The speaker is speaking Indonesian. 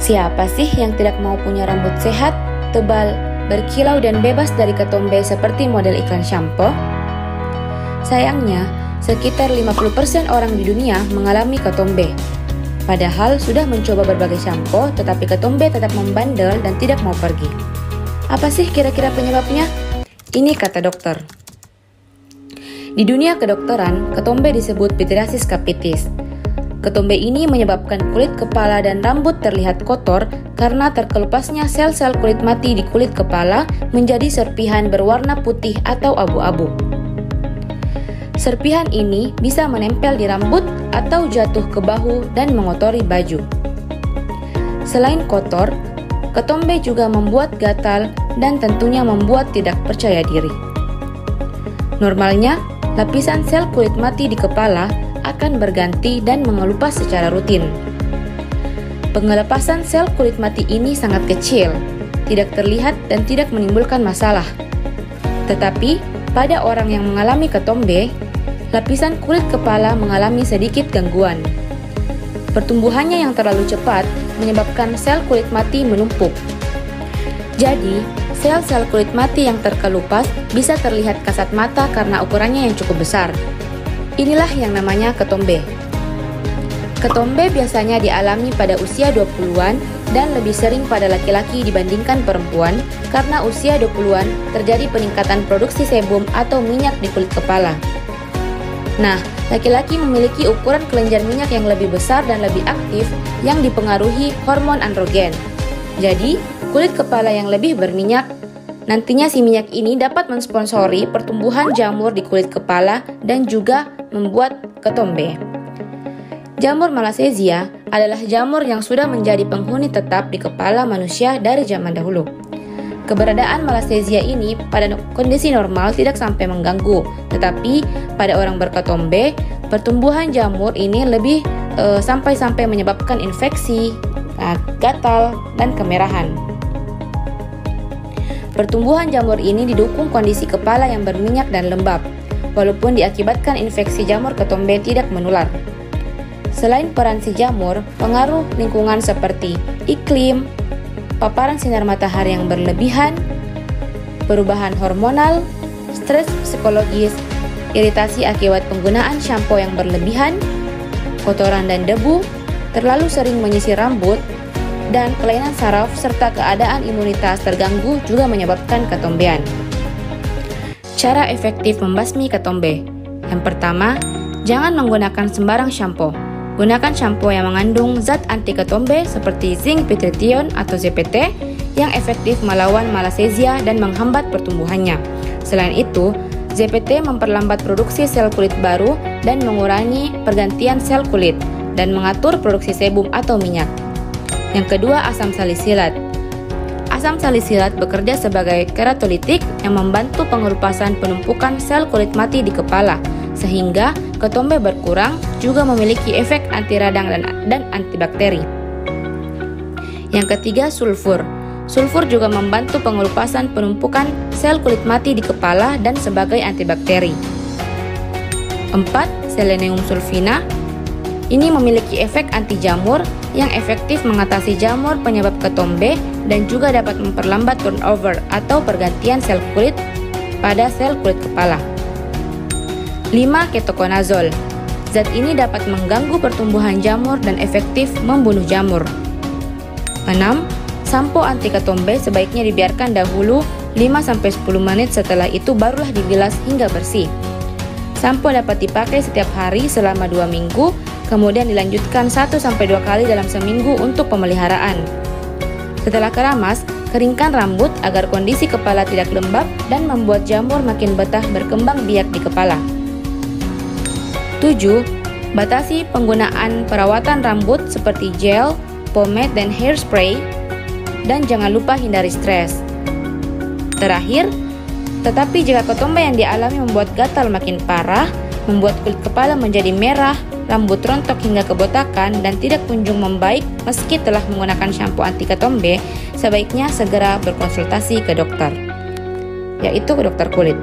Siapa sih yang tidak mau punya rambut sehat, tebal, berkilau dan bebas dari ketombe seperti model iklan shampoo? Sayangnya, sekitar 50% orang di dunia mengalami ketombe. Padahal sudah mencoba berbagai shampoo, tetapi ketombe tetap membandel dan tidak mau pergi. Apa sih kira-kira penyebabnya? Ini kata dokter. Di dunia kedokteran, ketombe disebut pityriasis capitis. Ketombe ini menyebabkan kulit kepala dan rambut terlihat kotor karena terkelupasnya sel-sel kulit mati di kulit kepala menjadi serpihan berwarna putih atau abu-abu. Serpihan ini bisa menempel di rambut atau jatuh ke bahu dan mengotori baju. Selain kotor, ketombe juga membuat gatal dan tentunya membuat tidak percaya diri. Normalnya, lapisan sel kulit mati di kepala akan berganti dan mengelupas secara rutin. Pengelepasan sel kulit mati ini sangat kecil, tidak terlihat dan tidak menimbulkan masalah. Tetapi, pada orang yang mengalami ketombe, lapisan kulit kepala mengalami sedikit gangguan. Pertumbuhannya yang terlalu cepat menyebabkan sel kulit mati menumpuk. Jadi, sel-sel kulit mati yang terkelupas bisa terlihat kasat mata karena ukurannya yang cukup besar. Inilah yang namanya ketombe. Ketombe biasanya dialami pada usia 20-an dan lebih sering pada laki-laki dibandingkan perempuan karena usia 20-an terjadi peningkatan produksi sebum atau minyak di kulit kepala. Nah, laki-laki memiliki ukuran kelenjar minyak yang lebih besar dan lebih aktif yang dipengaruhi hormon androgen. Jadi, kulit kepala yang lebih berminyak, nantinya si minyak ini dapat mensponsori pertumbuhan jamur di kulit kepala dan juga membuat ketombe. Jamur Malassezia adalah jamur yang sudah menjadi penghuni tetap di kepala manusia dari zaman dahulu. Keberadaan Malassezia ini pada kondisi normal tidak sampai mengganggu, tetapi pada orang berketombe, pertumbuhan jamur ini lebih sampai menyebabkan infeksi, gatal, dan kemerahan. Pertumbuhan jamur ini didukung kondisi kepala yang berminyak dan lembab, walaupun diakibatkan infeksi jamur ketombe tidak menular. Selain peran si jamur, pengaruh lingkungan seperti iklim, paparan sinar matahari yang berlebihan, perubahan hormonal, stres psikologis, iritasi akibat penggunaan shampoo yang berlebihan, kotoran dan debu, terlalu sering menyisir rambut, dan kelainan saraf serta keadaan imunitas terganggu juga menyebabkan ketombean. Cara efektif membasmi ketombe. Yang pertama, jangan menggunakan sembarang shampoo. Gunakan shampoo yang mengandung zat anti ketombe seperti zinc pyrithione atau ZPT yang efektif melawan Malassezia dan menghambat pertumbuhannya. Selain itu, ZPT memperlambat produksi sel kulit baru dan mengurangi pergantian sel kulit dan mengatur produksi sebum atau minyak. Yang kedua, asam salisilat. Asam salisilat bekerja sebagai keratolitik yang membantu pengelupasan penumpukan sel kulit mati di kepala, sehingga ketombe berkurang, juga memiliki efek anti radang dan antibakteri. Yang ketiga, sulfur. Sulfur juga membantu pengelupasan penumpukan sel kulit mati di kepala dan sebagai antibakteri. 4. Selenium sulfina. Ini memiliki efek anti jamur yang efektif mengatasi jamur penyebab ketombe dan juga dapat memperlambat turnover atau pergantian sel kulit pada sel kulit kepala. 5. Ketoconazole. Zat ini dapat mengganggu pertumbuhan jamur dan efektif membunuh jamur. 6. Sampo anti ketombe sebaiknya dibiarkan dahulu 5-10 menit, setelah itu barulah dibilas hingga bersih. Sampo dapat dipakai setiap hari selama 2 minggu, kemudian dilanjutkan 1-2 kali dalam seminggu untuk pemeliharaan. Setelah keramas, keringkan rambut agar kondisi kepala tidak lembab dan membuat jamur makin betah berkembang biak di kepala. 7. Batasi penggunaan perawatan rambut seperti gel, pomade, dan hairspray, dan jangan lupa hindari stres. Terakhir, tetapi jika ketombe yang dialami membuat gatal makin parah, membuat kulit kepala menjadi merah, rambut rontok hingga kebotakan, dan tidak kunjung membaik meski telah menggunakan shampoo anti ketombe, sebaiknya segera berkonsultasi ke dokter, yaitu ke dokter kulit.